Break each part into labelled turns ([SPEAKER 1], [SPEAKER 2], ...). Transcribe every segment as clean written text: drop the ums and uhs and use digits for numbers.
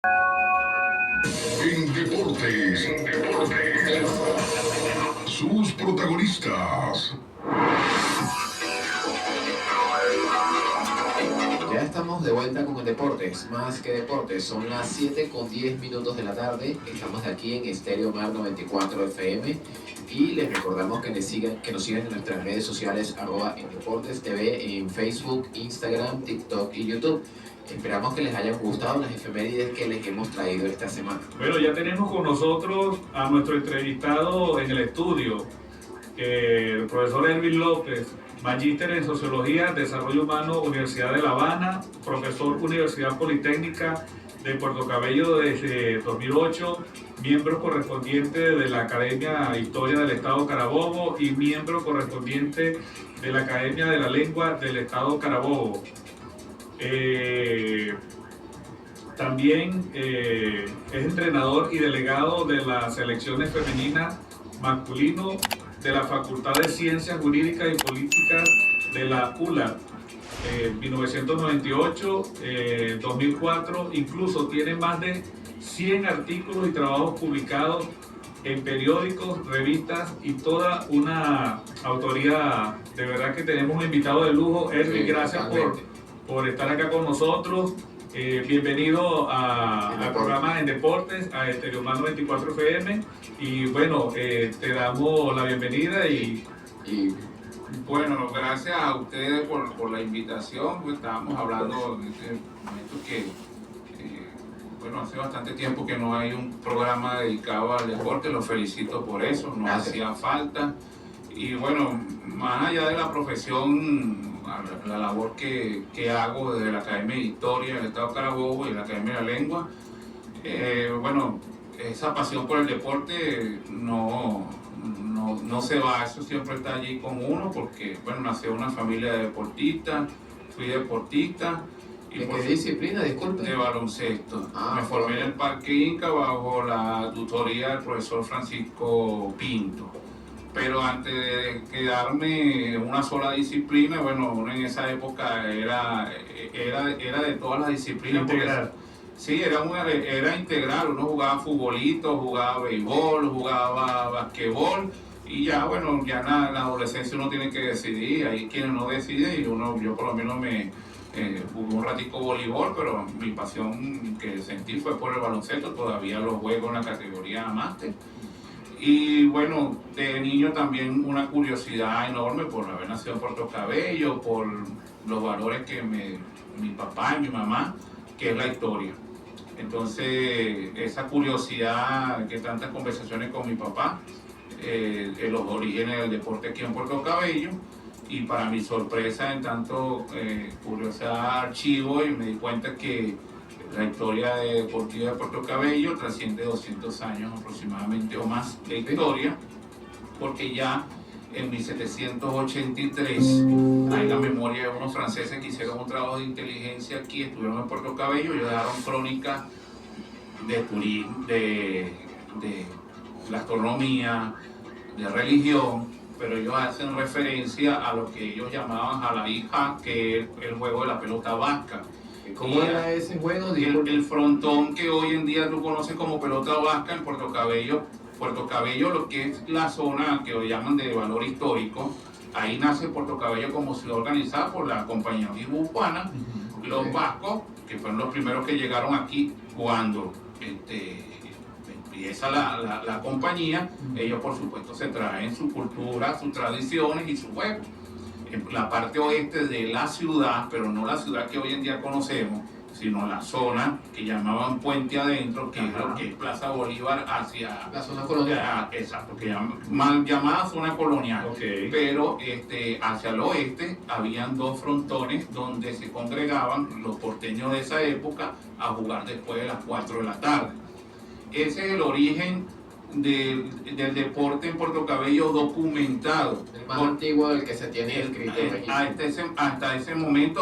[SPEAKER 1] En deportes, sus protagonistas.
[SPEAKER 2] Ya estamos de vuelta con el Deportes, más que deportes. Son las 7:10 de la tarde. Estamos aquí en Estéreo Mar 94 FM y les recordamos que nos sigan en nuestras redes sociales @endeportestv en Facebook, Instagram, TikTok y YouTube. Esperamos que les hayan gustado las efemérides que les hemos traído esta semana.
[SPEAKER 3] Bueno, ya tenemos con nosotros a nuestro entrevistado en el estudio, el profesor Erwin López, magíster en Sociología, Desarrollo Humano, Universidad de La Habana, profesor Universidad Politécnica de Puerto Cabello desde 2008, miembro correspondiente de la Academia Historia del Estado Carabobo y miembro correspondiente de la Academia de la Lengua del Estado Carabobo. También es entrenador y delegado de las selecciones femeninas masculino de la Facultad de Ciencias Jurídicas y Políticas de la ULA, 1998, 2004, incluso tiene más de 100 artículos y trabajos publicados en periódicos, revistas y toda una autoría. De verdad que tenemos un invitado de lujo. Erwin, gracias por estar acá con nosotros. Bienvenido al programa En Deportes, a Estéreo Mar 94 FM. Y bueno, te damos la bienvenida y
[SPEAKER 4] bueno, gracias a ustedes por la invitación. Estábamos hablando en este momento que bueno, hace bastante tiempo que no hay un programa dedicado al deporte. Los felicito por eso, nos hacía falta. Y bueno, más allá de la profesión, la labor que hago desde la Academia de Historia del Estado Carabobo y la Academia de la Lengua, bueno, esa pasión por el deporte no se va, eso siempre está allí con uno, porque bueno, nací en una familia de deportistas, fui deportista.
[SPEAKER 2] ¿De qué disciplina, disculpe?
[SPEAKER 4] De baloncesto. Me formé en el Parque Inca bajo la tutoría del profesor Francisco Pinto. Pero antes de quedarme en una sola disciplina, bueno, uno en esa época era de todas las disciplinas.
[SPEAKER 3] Integral.
[SPEAKER 4] Sí, era integral. Uno jugaba futbolito, jugaba béisbol, jugaba basquetbol. Y ya, bueno, ya en la adolescencia uno tiene que decidir. Hay quienes no deciden y yo por lo menos jugué un ratico voleibol, pero mi pasión que sentí fue por el baloncesto. Todavía lo juego en la categoría máster. Y bueno, de niño también una curiosidad enorme por haber nacido en Puerto Cabello, por los valores que mi papá y mi mamá, que es la historia. Entonces, esa curiosidad, que tantas conversaciones con mi papá, los orígenes del deporte aquí en Puerto Cabello, y para mi sorpresa, en tanto curiosidad archivo, y me di cuenta que la historia deportiva de Puerto Cabello trasciende 200 años aproximadamente o más de historia, porque ya en 1783 hay la memoria de unos franceses que hicieron un trabajo de inteligencia aquí, estuvieron en Puerto Cabello y dejaron crónicas de turismo, de la astronomía, de religión, pero ellos hacen referencia a lo que ellos llamaban a la hija, que es el juego de la pelota vasca.
[SPEAKER 2] ¿Cómo era ese juego?
[SPEAKER 4] El frontón que hoy en día tú conoces como pelota vasca en Puerto Cabello, lo que es la zona que lo llaman de valor histórico, ahí nace Puerto Cabello como ciudad organizada por la compañía guipuzcoana. Los vascos, que fueron los primeros que llegaron aquí cuando empieza la compañía, ellos por supuesto se traen su cultura, sus tradiciones y su juego. En la parte oeste de la ciudad, pero no la ciudad que hoy en día conocemos, sino la zona que llamaban Puente Adentro, que es lo que es Plaza Bolívar hacia
[SPEAKER 2] la zona colonial.
[SPEAKER 4] Exacto, que mal llamada zona colonial.
[SPEAKER 3] Okay.
[SPEAKER 4] Pero hacia el oeste habían dos frontones donde se congregaban los porteños de esa época a jugar después de las 4 de la tarde. Ese es el origen del deporte en Puerto Cabello documentado.
[SPEAKER 2] El más antiguo del que se tiene escrito.
[SPEAKER 4] Hasta este momento,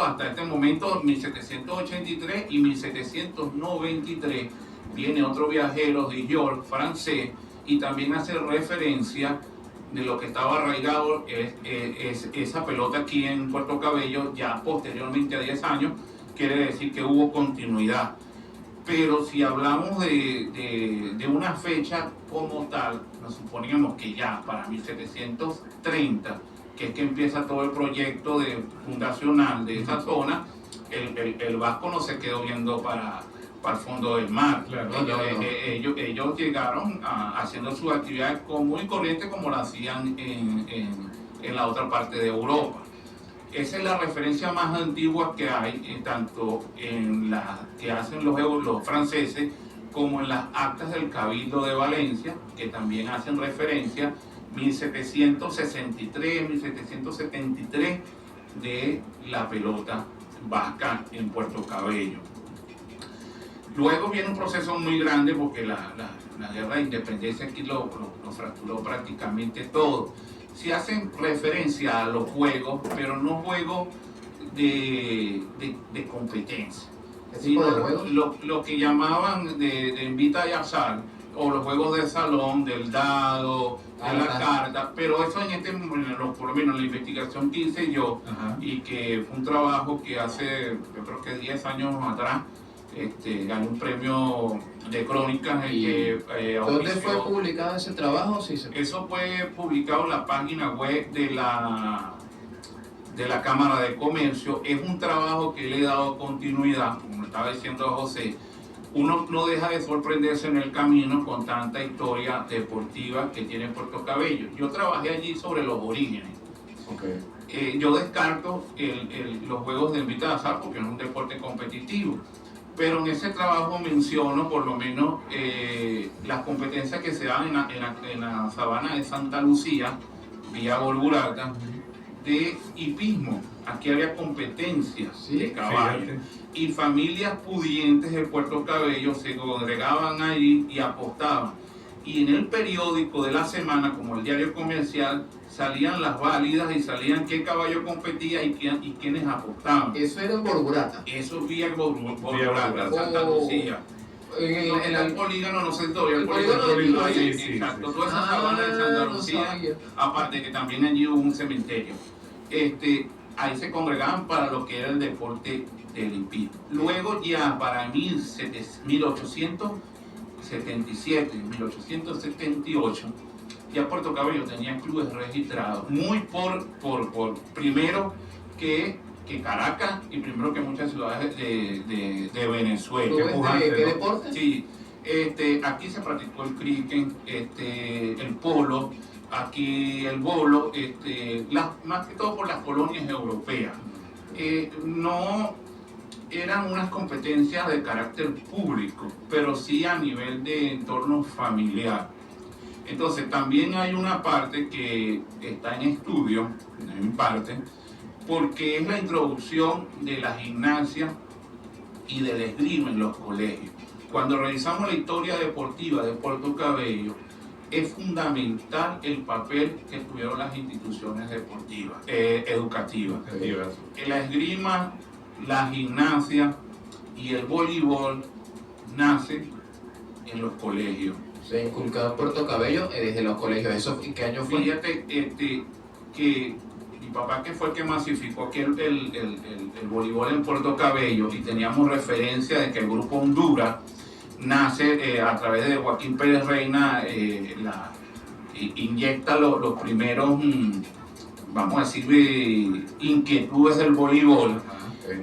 [SPEAKER 4] 1783 y 1793, viene otro viajero de York, francés, y también hace referencia de lo que estaba arraigado es esa pelota aquí en Puerto Cabello, ya posteriormente a 10 años, quiere decir que hubo continuidad. pero si hablamos de una fecha como tal, nos suponíamos que ya para 1730, que es que empieza todo el proyecto fundacional de esa zona, el vasco no se quedó viendo para el fondo del mar.
[SPEAKER 3] Claro,
[SPEAKER 4] Ellos llegaron haciendo sus actividades común y corriente como lo hacían en la otra parte de Europa. Esa es la referencia más antigua que hay, tanto en la que hacen los franceses como en las actas del Cabildo de Valencia, que también hacen referencia 1763, 1773 de la pelota vasca en Puerto Cabello. Luego viene un proceso muy grande porque la guerra de independencia aquí lo fracturó prácticamente todo. Se hacen referencia a los juegos, pero no juegos de competencia.
[SPEAKER 2] ¿Qué tipo de juegos?
[SPEAKER 4] Lo que llamaban de invita y azar, o los juegos de salón, del dado, de la carta, pero eso por lo menos en la investigación que hice yo, y que fue un trabajo que hace, yo creo que 10 años atrás, gané un premio de crónicas.
[SPEAKER 2] ¿Dónde fue publicado ese trabajo? Sí,
[SPEAKER 4] Eso fue publicado en la página web de la Cámara de Comercio. Es un trabajo que le he dado continuidad, como estaba diciendo José. Uno no deja de sorprenderse en el camino con tanta historia deportiva que tiene Puerto Cabello. Yo trabajé allí sobre los orígenes.
[SPEAKER 2] Okay.
[SPEAKER 4] Yo descarto los juegos de invita azar porque no es un deporte competitivo. Pero en ese trabajo menciono por lo menos las competencias que se dan en la sabana de Santa Lucía, Villa Borburata, de hipismo. Aquí había competencias de caballos. Y familias pudientes de Puerto Cabello se congregaban allí y apostaban. Y en el periódico de la semana, como el diario comercial, salían las válidas y salían qué caballo competía y quiénes apostaban.
[SPEAKER 2] Eso era en Borburata.
[SPEAKER 4] Eso vía Borburata, Santa Lucía.
[SPEAKER 2] En
[SPEAKER 4] el polígono, no sé todavía.
[SPEAKER 2] El polígono
[SPEAKER 4] sí, exacto. Toda esa sabana de Santa Lucía, aparte que también allí hubo un cementerio. Ahí se congregaban para lo que era el deporte del hipismo. Luego ya para 1877, 1878, ya Puerto Cabello tenía clubes registrados, muy primero que Caracas y primero que muchas ciudades de Venezuela.
[SPEAKER 2] ¿Qué deporte?
[SPEAKER 4] Sí, aquí se practicó el cricket, el polo, aquí el bolo, más que todo por las colonias europeas. No eran unas competencias de carácter público, pero sí a nivel de entorno familiar. Entonces también hay una parte que está en estudio, en parte, porque es la introducción de la gimnasia y del esgrima en los colegios. Cuando revisamos la historia deportiva de Puerto Cabello, es fundamental el papel que tuvieron las instituciones deportivas, educativas. La esgrima, la gimnasia y el voleibol nacen en los colegios.
[SPEAKER 2] Se inculcado en Puerto Cabello desde los colegios. ¿Eso en qué año fue?
[SPEAKER 4] Fíjate que mi papá, que fue el que masificó aquí el voleibol en Puerto Cabello, y teníamos referencia de que el grupo Honduras nace a través de Joaquín Pérez Reina, inyecta los primeros, vamos a decir, inquietudes del voleibol.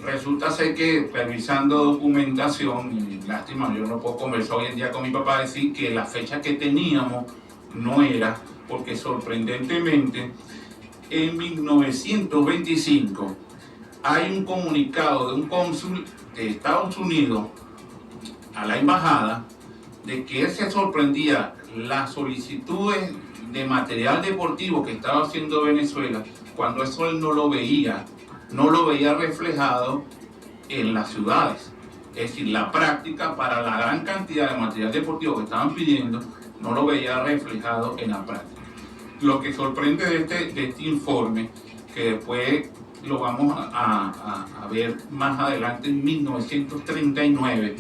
[SPEAKER 4] Resulta ser que, revisando documentación, y lástima, yo no puedo conversar hoy en día con mi papá, decir que la fecha que teníamos no era, porque sorprendentemente en 1925 hay un comunicado de un cónsul de Estados Unidos a la embajada de que él se sorprendía las solicitudes de material deportivo que estaba haciendo Venezuela, cuando eso él no lo veía reflejado en las ciudades. Es decir, la práctica para la gran cantidad de material deportivo que estaban pidiendo no lo veía reflejado en la práctica. Lo que sorprende de este informe, que después lo vamos a ver más adelante en 1939,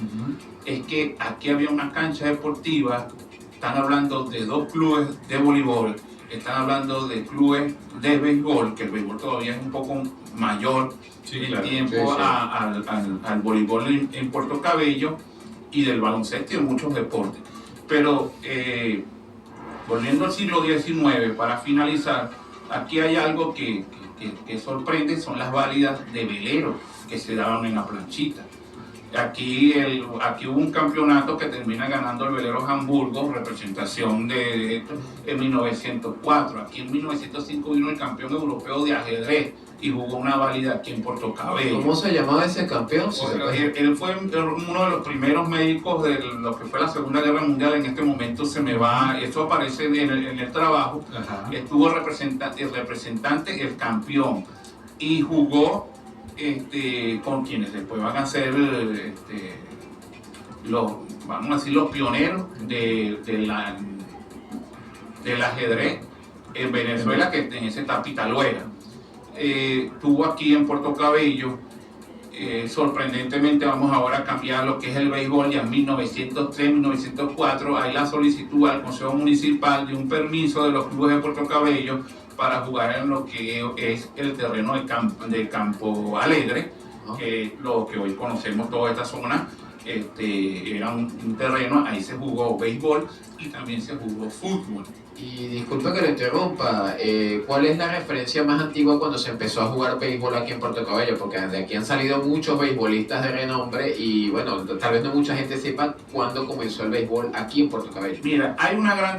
[SPEAKER 4] es que aquí había una cancha deportiva. Están hablando de 2 clubes de voleibol, están hablando de clubes de béisbol, que el béisbol todavía es un poco mayor al voleibol en Puerto Cabello, y del baloncesto y de muchos deportes. Pero volviendo al siglo XIX, para finalizar, aquí hay algo que sorprende, son las válidas de velero que se daban en la planchita. Aquí hubo un campeonato que termina ganando el velero Hamburgo, representación de esto, en 1904. Aquí en 1905 vino el campeón europeo de ajedrez y jugó una válida aquí en Puerto Cabello.
[SPEAKER 2] ¿Cómo se llamaba ese campeón?
[SPEAKER 4] Él fue uno de los primeros médicos de lo que fue la Segunda Guerra Mundial. En este momento se me va, eso aparece en el trabajo.
[SPEAKER 3] Ajá.
[SPEAKER 4] Estuvo el representante, el campeón, y jugó con quienes después van a ser vamos a decir, los pioneros del ajedrez en Venezuela, que en ese etapa Italuera. Tuvo aquí en Puerto Cabello, sorprendentemente vamos ahora a cambiar lo que es el béisbol. Ya en 1903-1904 hay la solicitud al Consejo Municipal de un permiso de los clubes de Puerto Cabello para jugar en lo que es el terreno de Campo Alegre, lo que hoy conocemos toda esta zona. Era un terreno, ahí se jugó béisbol y también se jugó fútbol.
[SPEAKER 2] Y disculpe que lo interrumpa, ¿cuál es la referencia más antigua cuando se empezó a jugar béisbol aquí en Puerto Cabello? Porque de aquí han salido muchos beisbolistas de renombre y bueno, tal vez no mucha gente sepa cuándo comenzó el béisbol aquí en Puerto Cabello.
[SPEAKER 4] Mira, hay una gran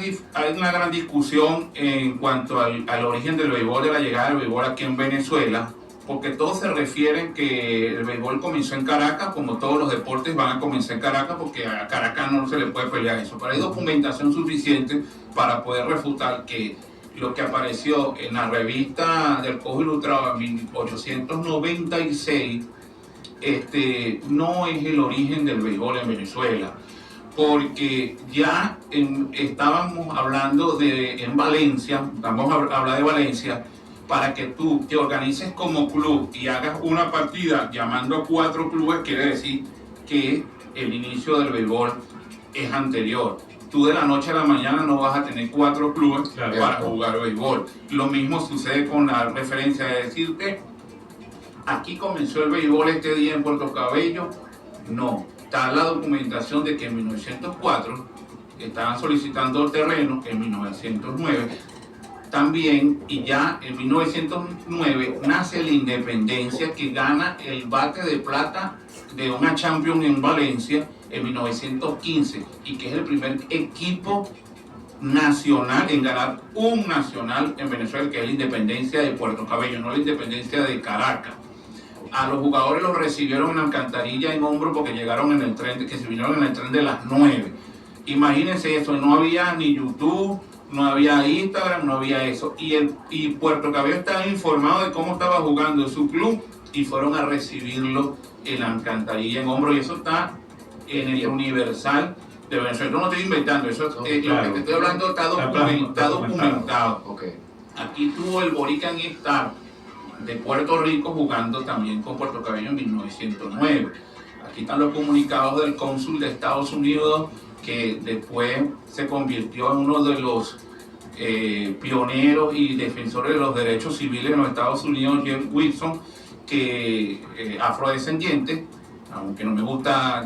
[SPEAKER 4] discusión en cuanto al origen del béisbol, de la llegada del béisbol aquí en Venezuela, porque todos se refieren que el béisbol comenzó en Caracas, como todos los deportes van a comenzar en Caracas, porque a Caracas no se le puede pelear eso. Pero hay documentación suficiente para poder refutar que lo que apareció en la revista del Cojo Ilustrado en 1896 no es el origen del béisbol en Venezuela, porque ya estábamos hablando en Valencia, vamos a hablar de Valencia. Para que tú te organices como club y hagas una partida llamando a 4 clubes, quiere decir que el inicio del béisbol es anterior. Tú de la noche a la mañana no vas a tener 4 clubes para jugar béisbol. Lo mismo sucede con la referencia de decir que aquí comenzó el béisbol este día en Puerto Cabello. No, está la documentación de que en 1904 estaban solicitando el terreno, en 1909 también, y ya en 1909 nace la independencia, que gana el bate de plata de una Champions en Valencia en 1915, y que es el primer equipo nacional en ganar un nacional en Venezuela, que es la independencia de Puerto Cabello, no la independencia de Caracas. A los jugadores los recibieron en Alcantarilla en hombro, porque llegaron en el tren, que se vinieron en el tren de las 9. Imagínense eso, no había ni YouTube, no había Instagram, no había eso. Y Puerto Cabello estaba informado de cómo estaba jugando su club y fueron a recibirlo en la Alcantarilla en hombro. Y eso está en el Universal de Venezuela. Yo no estoy inventando, eso
[SPEAKER 3] No,
[SPEAKER 4] lo que te estoy hablando está documentado.
[SPEAKER 2] Okay.
[SPEAKER 4] Aquí tuvo el Borican Star de Puerto Rico jugando también con Puerto Cabello en 1909. Aquí están los comunicados del cónsul de Estados Unidos, que después se convirtió en uno de los pioneros y defensores de los derechos civiles en los Estados Unidos, Jeff Wilson, que afrodescendiente, aunque no me gusta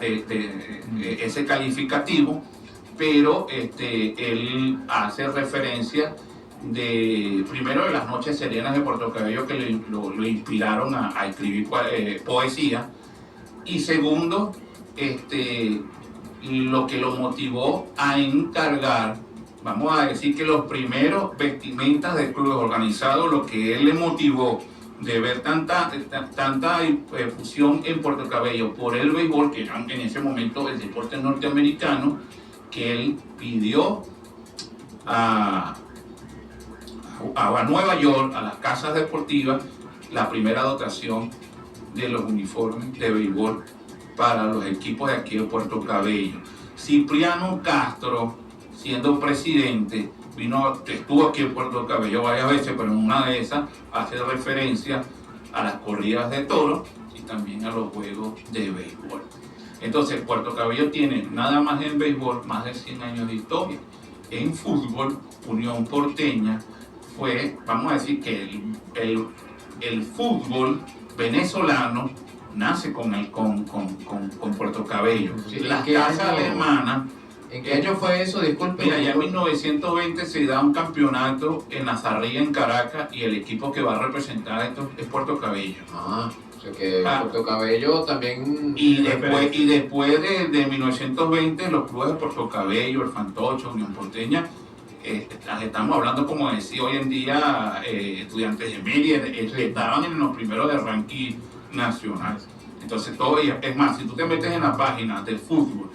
[SPEAKER 4] ese calificativo, pero él hace referencia primero de las noches serenas de Puerto Cabello, que lo inspiraron a escribir poesía, y segundo, lo que lo motivó a encargar, vamos a decir que los primeros vestimentas del club organizado, lo que él le motivó de ver tanta fusión en Puerto Cabello por el béisbol, que era en ese momento el deporte norteamericano, que él pidió a Nueva York, a las casas deportivas, la primera dotación de los uniformes de béisbol para los equipos de aquí de Puerto Cabello. Cipriano Castro, siendo presidente, estuvo aquí en Puerto Cabello varias veces, pero en una de esas hace referencia a las corridas de toros y también a los juegos de béisbol. Entonces, Puerto Cabello tiene nada más en béisbol más de 100 años de historia. En fútbol, Unión Porteña fue, vamos a decir que el fútbol venezolano nace con Puerto Cabello.
[SPEAKER 2] Sí,
[SPEAKER 4] Las
[SPEAKER 2] ¿qué
[SPEAKER 4] casas
[SPEAKER 2] año?
[SPEAKER 4] hermanas.
[SPEAKER 2] ¿En qué año fue eso? Disculpe.
[SPEAKER 4] Mira, ya en 1920 se da un campeonato en Nazarría, en Caracas, y el equipo que va a representar esto es Puerto Cabello.
[SPEAKER 2] O sea que
[SPEAKER 4] Ah.
[SPEAKER 2] Puerto Cabello también...
[SPEAKER 4] Y después de 1920, los clubes de Puerto Cabello, el Fantoche, Unión Porteña, estamos hablando, como decía hoy en día, estudiantes de Mérida, estaban en los primeros de ranking nacional. Entonces, todo, es más, si tú te metes en la página del fútbol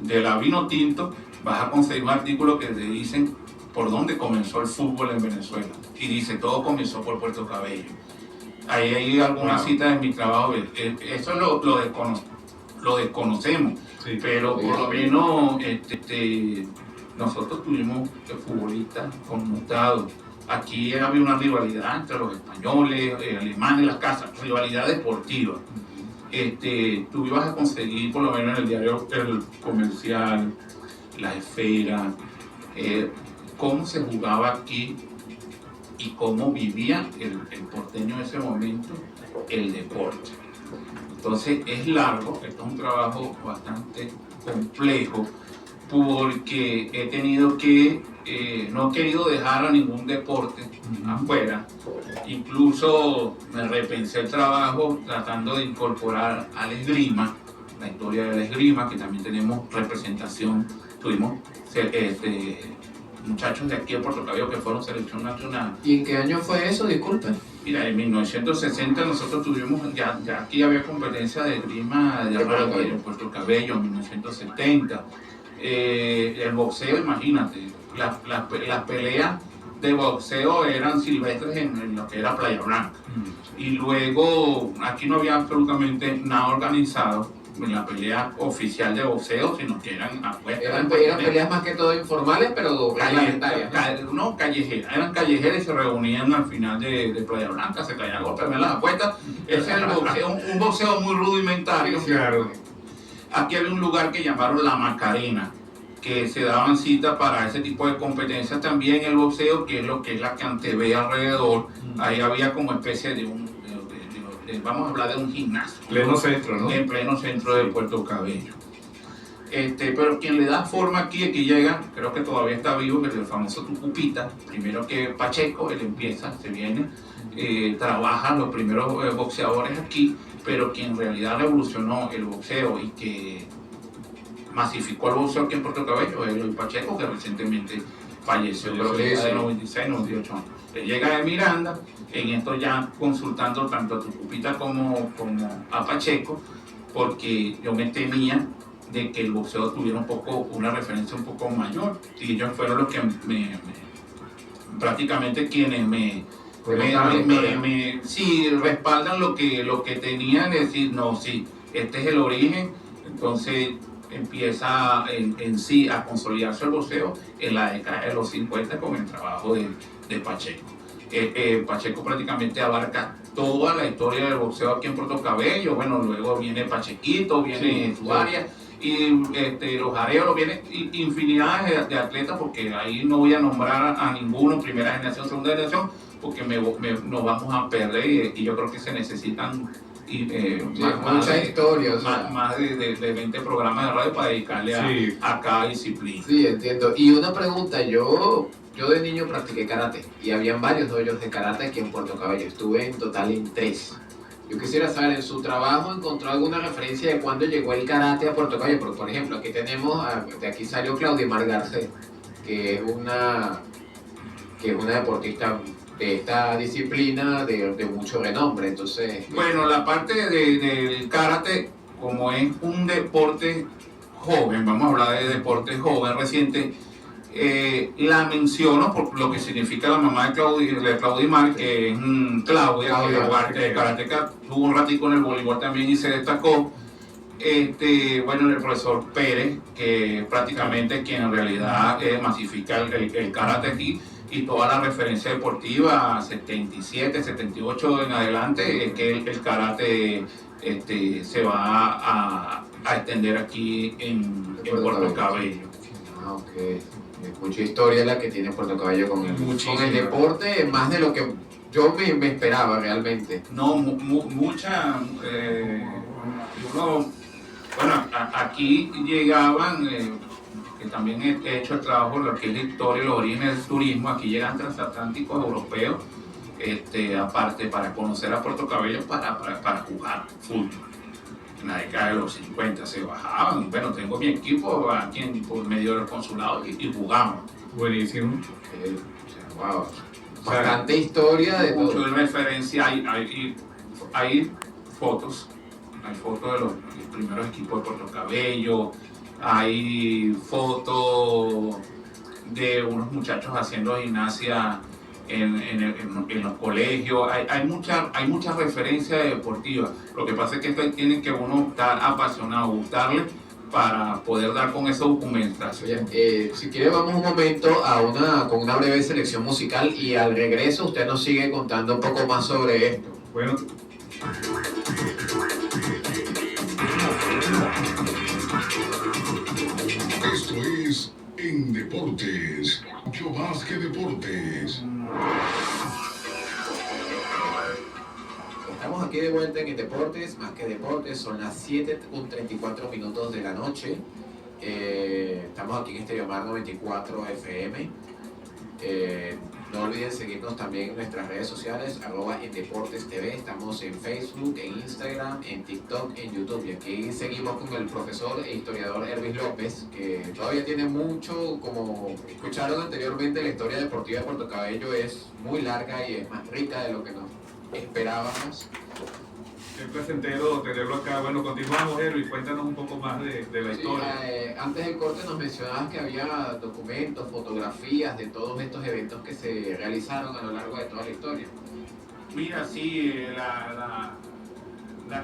[SPEAKER 4] de la Vino Tinto, vas a conseguir un artículo que te dicen por dónde comenzó el fútbol en Venezuela. Y dice, todo comenzó por Puerto Cabello. Ahí hay algunas citas en mi trabajo. Eso lo desconocemos,
[SPEAKER 3] Sí.
[SPEAKER 4] pero por lo menos nosotros tuvimos futbolistas conmutados. Aquí había una rivalidad entre los españoles, alemanes, las casas, rivalidad deportiva. Tú ibas a conseguir, por lo menos en el diario El Comercial, La Esfera, cómo se jugaba aquí y cómo vivía el porteño en ese momento el deporte. Entonces es largo, esto es un trabajo bastante complejo, porque he tenido que, no he querido dejar a ningún deporte afuera. Incluso me repensé el trabajo tratando de incorporar al esgrima, la historia del esgrima, que también tenemos representación. Tuvimos muchachos de aquí de Puerto Cabello que fueron selección nacional.
[SPEAKER 2] ¿Y en qué año fue eso? Disculpe.
[SPEAKER 4] Mira, en 1960 nosotros tuvimos, ya aquí había competencia de esgrima de arranque en Puerto Cabello, en 1970. El boxeo, imagínate, las peleas de boxeo eran silvestres en lo que era Playa Blanca. Y luego aquí no había absolutamente nada organizado en la pelea oficial de boxeo, sino que eran apuestas.
[SPEAKER 2] Eran peleas más que todo informales, pero reglamentarias.
[SPEAKER 4] Eran callejeras y se reunían al final de Playa Blanca, se caían golpes, ven las apuestas. Ese era el boxeo, un boxeo muy rudimentario.
[SPEAKER 3] Claro.
[SPEAKER 4] Aquí había un lugar que llamaron La Macarena, que se daban cita para ese tipo de competencias también el boxeo, que es lo que es la Cantebé alrededor. Ahí había como especie de vamos a hablar de un gimnasio.
[SPEAKER 3] Pleno centro, ¿no?
[SPEAKER 4] En pleno centro de Puerto Cabello. Pero quien le da forma aquí llega, creo que todavía está vivo, que es el famoso Tucupita. Primero que Pacheco, él empieza, se viene, trabaja los primeros boxeadores aquí, pero quien en realidad revolucionó el boxeo y que masificó el boxeo aquí en Puerto Cabello es el Pacheco, que recientemente falleció, creo que era de 96, 98 años. Él llega de Miranda, en esto ya consultando tanto a Tucupita como a Pacheco, porque yo me temía de que el boxeo tuviera una referencia un poco mayor, y ellos fueron los que prácticamente quienes sí, respaldan lo que tenían, es decir, no, sí, este es el origen. Entonces empieza en sí a consolidarse el boxeo en la década de los 50 con el trabajo de Pacheco. Pacheco prácticamente abarca toda la historia del boxeo aquí en Puerto Cabello. Bueno, luego viene Pachequito, viene Suárez, y los Areolos, viene infinidad de atletas, porque ahí no voy a nombrar a ninguno, primera generación, segunda generación, porque nos vamos a perder, y yo creo que se necesitan
[SPEAKER 2] muchas historias.
[SPEAKER 4] Más de 20 programas de radio para dedicarle a cada disciplina.
[SPEAKER 2] Sí, entiendo. Y una pregunta, yo de niño practiqué karate y habían varios doyos de karate aquí en Puerto Cabello. Estuve en total en 3. Yo quisiera saber, en su trabajo, ¿encontró alguna referencia de cuándo llegó el karate a Puerto Cabello? Porque, por ejemplo, aquí tenemos, de aquí salió Claudimar Garcés, que es una deportista de esta disciplina de mucho renombre. Entonces,
[SPEAKER 4] bueno, la parte del karate, como es un deporte joven, vamos a hablar de deporte joven, reciente, la menciono por lo que significa la mamá de Claudimar, que es Claudia, que es karateca, tuvo un ratico en el voleibol también y se destacó. Bueno, el profesor Pérez, que prácticamente quien en realidad masifica el karate aquí, y toda la referencia deportiva 77, 78 en adelante, es que el karate se va a extender aquí en Puerto Cabello.
[SPEAKER 2] Ok. Mucha historia la que tiene Puerto Cabello con el deporte, más de lo que yo me esperaba realmente.
[SPEAKER 4] No, mucha, Bueno, aquí llegaban, que también he hecho el trabajo en lo que es la historia y los orígenes del turismo, aquí llegan transatlánticos europeos, aparte para conocer a Puerto Cabello para jugar fútbol. En la década de los 50 se bajaban, bueno, tengo mi equipo aquí por medio del consulado y jugamos.
[SPEAKER 3] Buenísimo.
[SPEAKER 2] Wow. Bastante historia de
[SPEAKER 4] mucho
[SPEAKER 2] todo.
[SPEAKER 4] de referencia, hay fotos de los primeros equipos de Puerto Cabello, hay fotos de unos muchachos haciendo gimnasia en los colegios, hay muchas referencias deportivas. Lo que pasa es que esto tiene que uno estar apasionado, gustarle, para poder dar con esa documentación.
[SPEAKER 2] Oye, si quiere vamos un momento con una breve selección musical y al regreso usted nos sigue contando un poco más sobre esto.
[SPEAKER 3] Bueno.
[SPEAKER 1] Esto es En Deportes, mucho más que deportes.
[SPEAKER 2] Estamos aquí de vuelta en Deportes, más que deportes, son las 7:34 de la noche. Estamos aquí en Estéreo Mar 94 FM. No olviden seguirnos también en nuestras redes sociales, @endeportestv. Estamos en Facebook, en Instagram, en TikTok, en YouTube. Y aquí seguimos con el profesor e historiador Hervis López, que todavía tiene mucho, como escucharon anteriormente, la historia deportiva de Puerto Cabello es muy larga y es más rica de lo que nos esperábamos.
[SPEAKER 3] Qué placentero tenerlo acá. Bueno, continuamos, Hervis, cuéntanos un poco más de la historia.
[SPEAKER 2] Antes del corte nos mencionabas que había documentos, fotografías de todos estos eventos que se realizaron a lo largo de toda la historia.
[SPEAKER 4] Mira, sí, la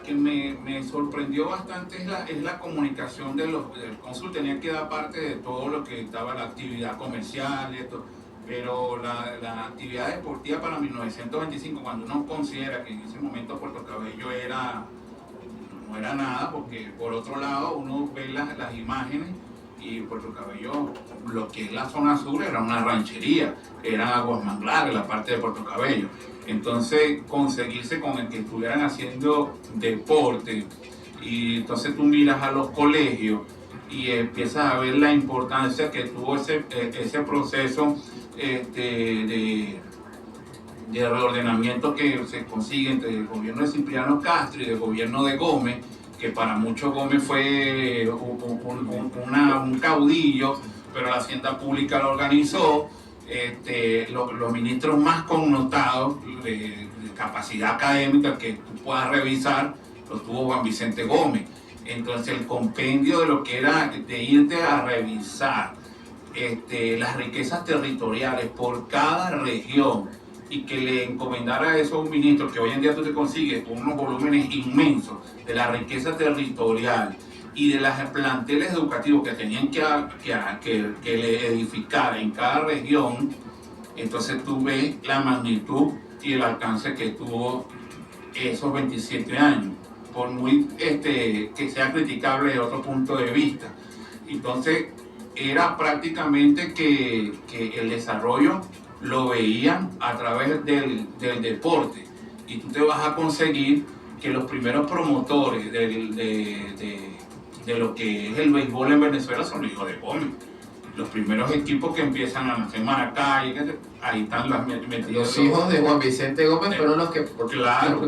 [SPEAKER 4] que me sorprendió bastante es la comunicación del cónsul. Tenía que dar parte de todo lo que estaba la actividad comercial y esto, pero la actividad deportiva para 1925, cuando uno considera que en ese momento Puerto Cabello no era nada, porque por otro lado uno ve las imágenes y Puerto Cabello, lo que es la zona sur, era una ranchería, eran aguas manglares, la parte de Puerto Cabello. Entonces, conseguirse con el que estuvieran haciendo deporte, y entonces tú miras a los colegios y empiezas a ver la importancia que tuvo ese proceso de reordenamiento que se consigue entre el gobierno de Cipriano Castro y el gobierno de Gómez, que para muchos Gómez fue un caudillo, pero la hacienda pública lo organizó. Los ministros más connotados de capacidad académica que tú puedas revisar, lo tuvo Juan Vicente Gómez. Entonces el compendio de lo que era de irte a revisar las riquezas territoriales por cada región y que le encomendara eso a un ministro, que hoy en día tú te consigues con unos volúmenes inmensos de la riqueza territorial y de los planteles educativos que tenían que le edificar en cada región. Entonces tú ves la magnitud y el alcance que tuvo esos 27 años, por muy que sea criticable de otro punto de vista. Entonces era prácticamente que el desarrollo lo veían a través del deporte, y tú te vas a conseguir que los primeros promotores de lo que es el béisbol en Venezuela son los hijos de Gómez. Los primeros equipos que empiezan a nacer en Maracay, ahí están metidos.
[SPEAKER 2] Los hijos de Juan Vicente Gómez fueron los que
[SPEAKER 4] claro,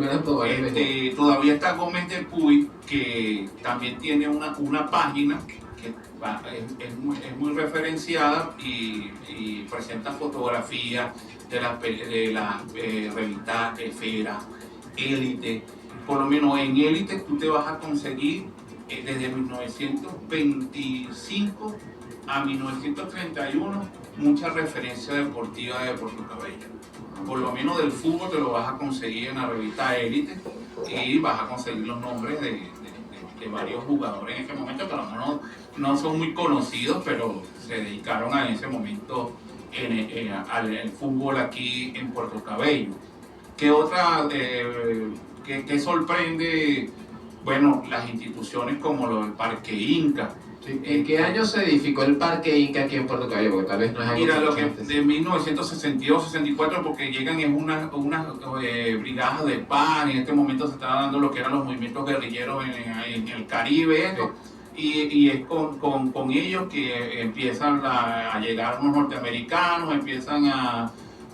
[SPEAKER 4] todavía está Gómez de Puy, que también tiene una página que es muy referenciada y presenta fotografías de las revistas Esfera, Élite. Por lo menos en Élite tú te vas a conseguir desde 1925 a 1931 mucha referencia deportiva de Puerto Cabello. Por lo menos del fútbol te lo vas a conseguir en la revista Élite, y vas a conseguir los nombres de varios jugadores en ese momento, pero no son muy conocidos, pero se dedicaron en ese momento al fútbol aquí en Puerto Cabello. ¿Qué otra que sorprende? Bueno, las instituciones como el Parque Inca,
[SPEAKER 2] Sí. ¿En qué año se edificó el Parque Inca aquí en Puerto Cabello? Porque tal vez no es algo
[SPEAKER 4] Mira, lo que
[SPEAKER 2] antes.
[SPEAKER 4] de 1962-64, porque llegan en unas brigadas de paz. En este momento se estaba dando lo que eran los movimientos guerrilleros en el Caribe, esto, y es con ellos que empiezan a llegar unos norteamericanos, empiezan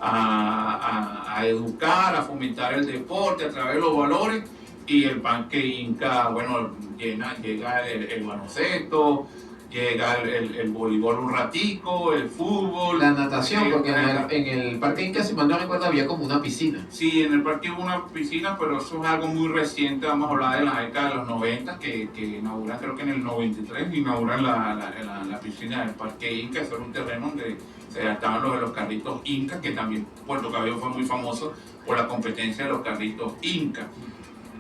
[SPEAKER 4] a educar, a fomentar el deporte a través de los valores, y el Parque Inca, bueno, llega el baloncesto, llega el voleibol un ratico, el fútbol.
[SPEAKER 2] La natación, porque en el Parque Inca, si mal no recuerdo, había como una piscina.
[SPEAKER 4] Sí, en el parque hubo una piscina, pero eso es algo muy reciente. Vamos a hablar de la década de los 90, que inauguran, creo que en el 93, inauguran la piscina del Parque Inca. Eso era un terreno donde se estaban los carritos Inca, que también Puerto Cabello fue muy famoso por la competencia de los carritos Inca.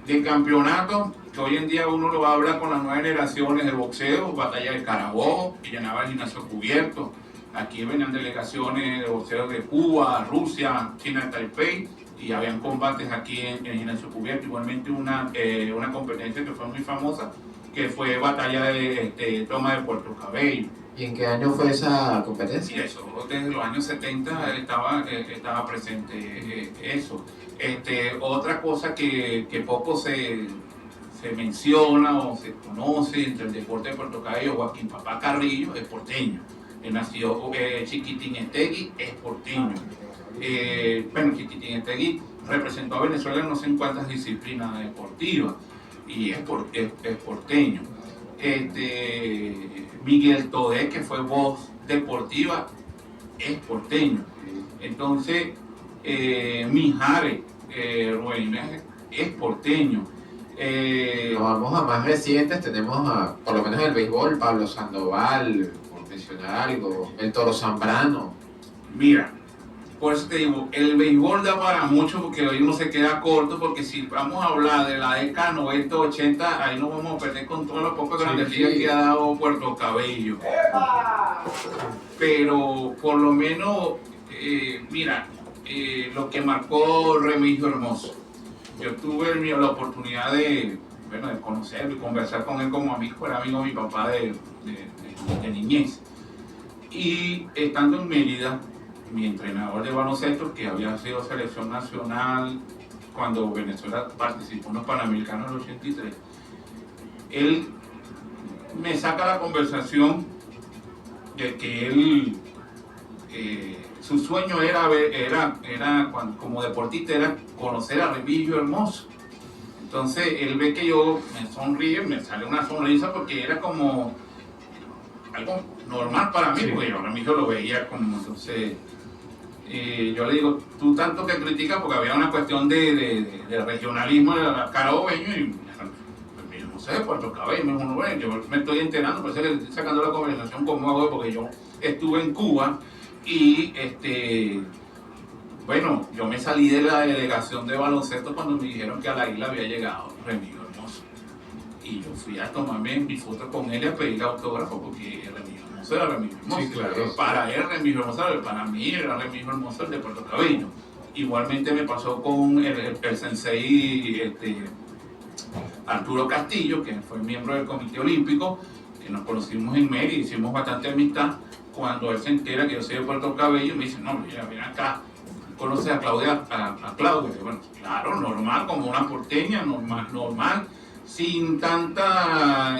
[SPEAKER 4] De campeonato, que hoy en día uno lo va a hablar con las nuevas generaciones de boxeo, batalla de Carabobo, que llenaba el gimnasio cubierto. Aquí venían delegaciones de boxeo de Cuba, Rusia, China, Taipei, y habían combates aquí en el gimnasio cubierto. Igualmente una competencia que fue muy famosa, que fue batalla de toma de Puerto Cabello.
[SPEAKER 2] ¿Y en qué año fue esa
[SPEAKER 4] Y
[SPEAKER 2] competencia?
[SPEAKER 4] eso, desde los años 70 estaba presente eso. Otra cosa que poco se menciona o se conoce entre el deporte de Puerto Cabello, Joaquín Papá Carrillo es porteño. Él nació Chiquitín-Estegui, es porteño. Bueno, Chiquitín-Estegui representó a Venezuela en no sé en cuántas disciplinas deportivas y es porteño. Miguel Todé, que fue voz deportiva, es porteño. Entonces, Mijares Rubén es porteño.
[SPEAKER 2] Nos vamos a más recientes, tenemos por lo menos en el béisbol, Pablo Sandoval, por mencionar algo, el Toro Zambrano.
[SPEAKER 4] Mira, por eso te digo, el béisbol da para mucho porque hoy uno se queda corto, porque si vamos a hablar de la década 90, 80, ahí nos vamos a perder con todas las pocas grandes ligas que ha dado Puerto Cabello. Pero por lo menos, mira, lo que marcó Remigio Hermoso. Yo tuve la oportunidad de conocerlo y conversar con él como amigo, era amigo de mi papá de niñez. Y estando en Mérida, mi entrenador de baloncesto, que había sido selección nacional cuando Venezuela participó en los Panamericanos del 83, él me saca la conversación de que él, su sueño era como deportista, era conocer a Remigio Hermoso. Entonces él ve que yo me sonríe, me sale una sonrisa porque era como algo normal para mí, porque yo a Remigio lo veía como, entonces yo le digo, tú tanto que criticas, porque había una cuestión de regionalismo de carabobeño, y no sé, Puerto Cabello, yo me estoy enterando, por eso le estoy sacando la conversación como hago, porque yo estuve en Cuba y bueno, yo me salí de la delegación de baloncesto cuando me dijeron que a la isla había llegado Remigio Hermoso. Y yo fui a tomarme mi foto con él y a pedir autógrafo porque Remigio Hermoso era Remigio Hermoso.
[SPEAKER 2] Sí, claro.
[SPEAKER 4] Para él Remigio Hermoso, para mí era Remigio Hermoso el de Puerto Cabello. Igualmente me pasó con el sensei Arturo Castillo, que fue miembro del Comité Olímpico, que nos conocimos en Mérida y hicimos bastante amistad. Cuando él se entera que yo soy de Puerto Cabello, me dice, no, mira acá, conoces a Claudia, a Claudia. Y bueno, claro, normal, como una porteña, normal, sin tanta,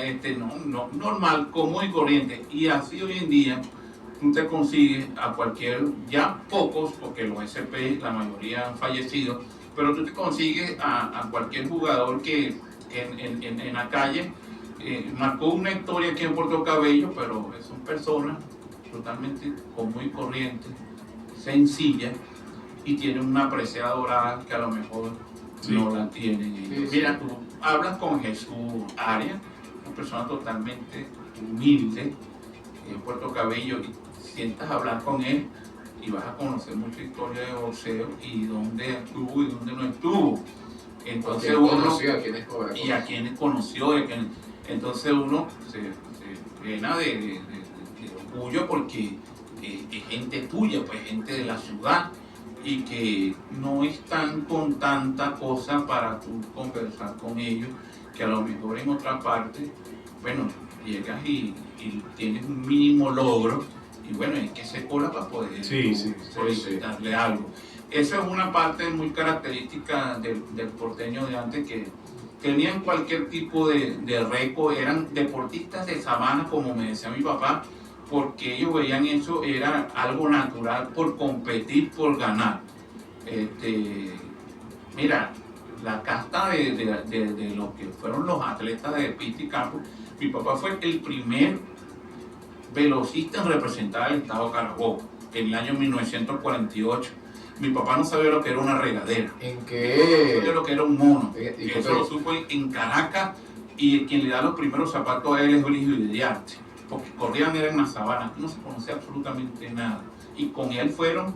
[SPEAKER 4] normal, común y corriente. Y así hoy en día, tú te consigues a cualquier, ya pocos, porque los SP, la mayoría han fallecido, pero tú te consigues a cualquier jugador que en la calle marcó una historia aquí en Puerto Cabello, pero son personas totalmente común y corriente, sencillas, y tienen una apreciadora que a lo mejor no la tienen ellos. Mira, tú hablas con Jesús Arias, una persona totalmente humilde en Puerto Cabello, y sientas a hablar con él y vas a conocer mucha historia de boxeo y dónde estuvo y dónde no estuvo. Entonces uno
[SPEAKER 2] conoció, a quienes cobró.
[SPEAKER 4] Y a quienes conoció, entonces uno se llena de orgullo porque es gente tuya, pues gente de la ciudad, y que no están con tanta cosa para tú conversar con ellos, que a lo mejor en otra parte, bueno, llegas y y tienes un mínimo logro, y bueno, hay que hacer cola para poder solicitarle algo. Eso es una parte muy característica del porteño de antes, que tenían cualquier tipo de récord, eran deportistas de sabana, como me decía mi papá, porque ellos veían eso, era algo natural por competir, por ganar. Mira, la casta de los que fueron los atletas de pista y campo, mi papá fue el primer velocista en representar al estado Carabobo en el año 1948. Mi papá no sabía lo que era una regadera.
[SPEAKER 2] ¿En
[SPEAKER 4] No
[SPEAKER 2] qué?
[SPEAKER 4] sabía lo que era un mono.
[SPEAKER 2] ¿Y
[SPEAKER 4] Eso lo supo en Caracas, y quien le da los primeros zapatos a él es Eligio Iriarte, porque corrían era en la sabana, no se conocía absolutamente nada. Y con él fueron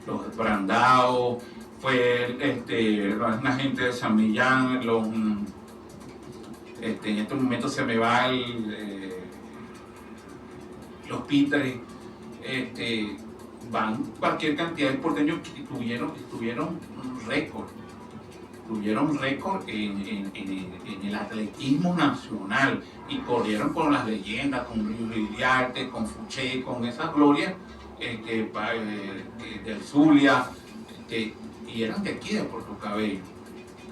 [SPEAKER 4] los Brandados, fue la gente de San Millán, en este momento se me va los Peters, van cualquier cantidad de porteños que tuvieron récord. Tuvieron récord en el atletismo nacional y corrieron con las leyendas, con Luis Iriarte, con Fuché, con esas glorias del Zulia, y eran de aquí, de Puerto Cabello.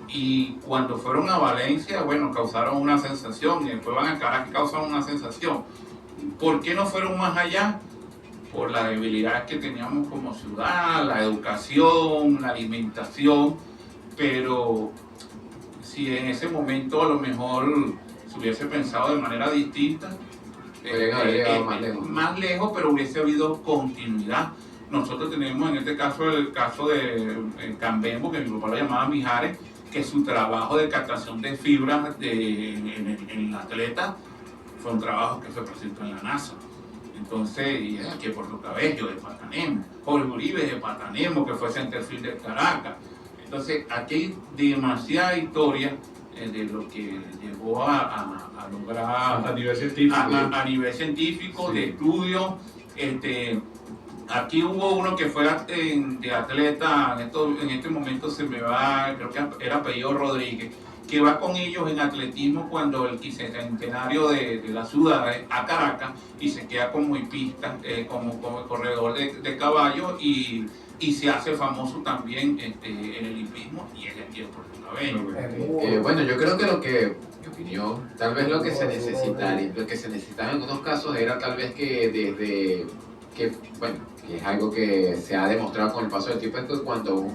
[SPEAKER 4] Y cuando fueron a Valencia, bueno, causaron una sensación, y después van a Caracas y causaron una sensación. ¿Por qué no fueron más allá? Por la debilidad que teníamos como ciudad, la educación, la alimentación, pero si en ese momento a lo mejor se hubiese pensado de manera distinta, más lejos, pero hubiese habido continuidad. Nosotros tenemos en este caso el caso de Cambembo, que mi papá lo llamaba Mijares, que su trabajo de captación de fibras en el atleta fue un trabajo que se presentó en la NASA. Entonces, y es aquí Puerto Cabello, de Patanemo, Jorge Uribe de Patanemo, que fue centerfield de Caracas. Entonces, aquí hay demasiada historia de lo que llegó a lograr
[SPEAKER 3] a nivel científico.
[SPEAKER 4] A nivel científico, sí, de estudio. Aquí hubo uno que fue de atleta, en este momento se me va, creo que era Apellido Rodríguez, que va con ellos en atletismo cuando el quicentenario de la ciudad a Caracas, y se queda como hipista, como corredor de caballo, y se hace famoso también en el hipismo, y es de aquí de Puerto Cabello.
[SPEAKER 2] Bueno, yo creo que mi opinión, tal vez lo que se necesitaba en algunos casos era tal vez que que es algo que se ha demostrado con el paso del tiempo, es que cuando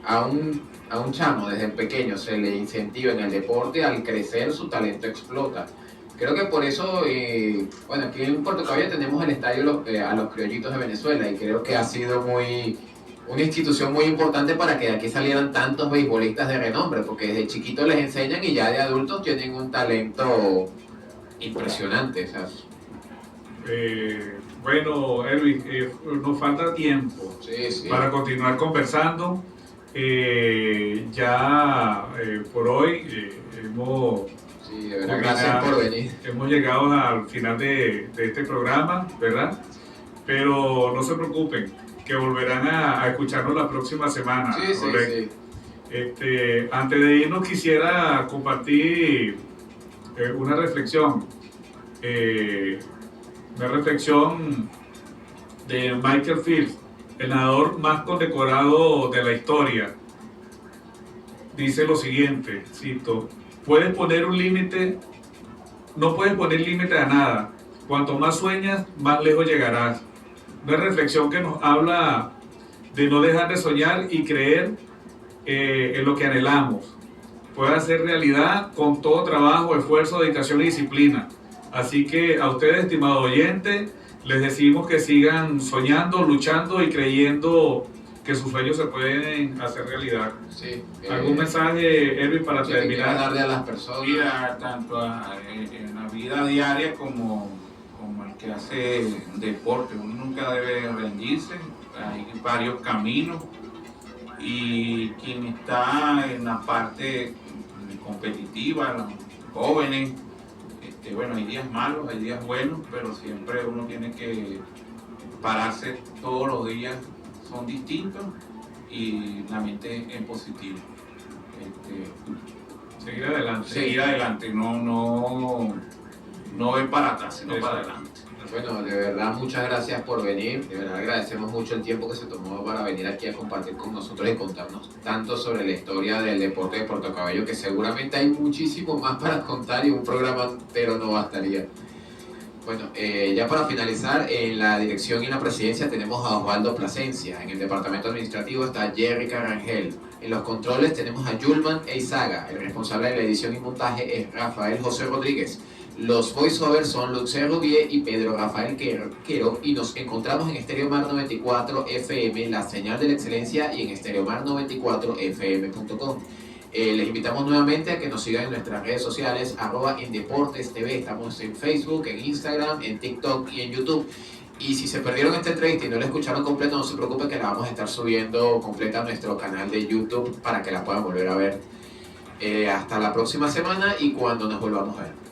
[SPEAKER 2] a un chamo desde pequeño se le incentiva en el deporte, al crecer su talento explota. Creo que por eso, aquí en Puerto Cabello tenemos el estadio a los Criollitos de Venezuela, y creo que ha sido una institución muy importante para que de aquí salieran tantos beisbolistas de renombre, porque desde chiquitos les enseñan y ya de adultos tienen un talento impresionante. ¿Sabes?
[SPEAKER 3] Bueno, Erwin, nos falta tiempo para continuar conversando. Por hoy
[SPEAKER 2] gracias por venir.
[SPEAKER 3] Hemos llegado al final de este programa, ¿verdad? Pero no se preocupen, que volverán a escucharnos la próxima semana.
[SPEAKER 2] Sí.
[SPEAKER 3] Antes de irnos quisiera compartir una reflexión. Una reflexión de Michael Phelps, el nadador más condecorado de la historia. Dice lo siguiente, cito: no puedes poner límite a nada. Cuanto más sueñas, más lejos llegarás. Una reflexión que nos habla de no dejar de soñar y creer en lo que anhelamos. Puede hacer realidad con todo trabajo, esfuerzo, dedicación y disciplina. Así que a ustedes, estimados oyentes, les decimos que sigan soñando, luchando y creyendo que sus sueños se pueden hacer realidad.
[SPEAKER 2] Sí,
[SPEAKER 3] ¿Algún mensaje, Erwin, para terminar?
[SPEAKER 2] Darle a las personas.
[SPEAKER 4] Mira, tanto en la vida diaria como el que hace deporte, uno nunca debe rendirse. Hay varios caminos, y quien está en la parte competitiva, los jóvenes, hay días malos, hay días buenos, pero siempre uno tiene que pararse todos los días, son distintos, y la mente es positiva.
[SPEAKER 3] Seguir adelante.
[SPEAKER 4] Seguir adelante, no no ve para atrás, sino para adelante.
[SPEAKER 2] Bueno, de verdad, muchas gracias por venir. De verdad, agradecemos mucho el tiempo que se tomó para venir aquí a compartir con nosotros y contarnos tanto sobre la historia del deporte de Puerto Cabello, que seguramente hay muchísimo más para contar y un programa entero no bastaría. Bueno, ya para finalizar, en la dirección y en la presidencia tenemos a Osvaldo Plasencia. En el departamento administrativo está Jerry Carrangel. En los controles tenemos a Yulman Eizaga. El responsable de la edición y montaje es Rafael José Rodríguez. Los voiceovers son Luxer Rubier y Pedro Rafael Quero, y nos encontramos en Estéreo Mar 94 FM, la señal de la excelencia, y en estereomar94fm.com. Les invitamos nuevamente a que nos sigan en nuestras redes sociales, @indeportestv. Estamos en Facebook, en Instagram, en TikTok y en YouTube. Y si se perdieron esta entrevista y no la escucharon completa, no se preocupen, que la vamos a estar subiendo completa a nuestro canal de YouTube para que la puedan volver a ver. Hasta la próxima semana y cuando nos volvamos a ver.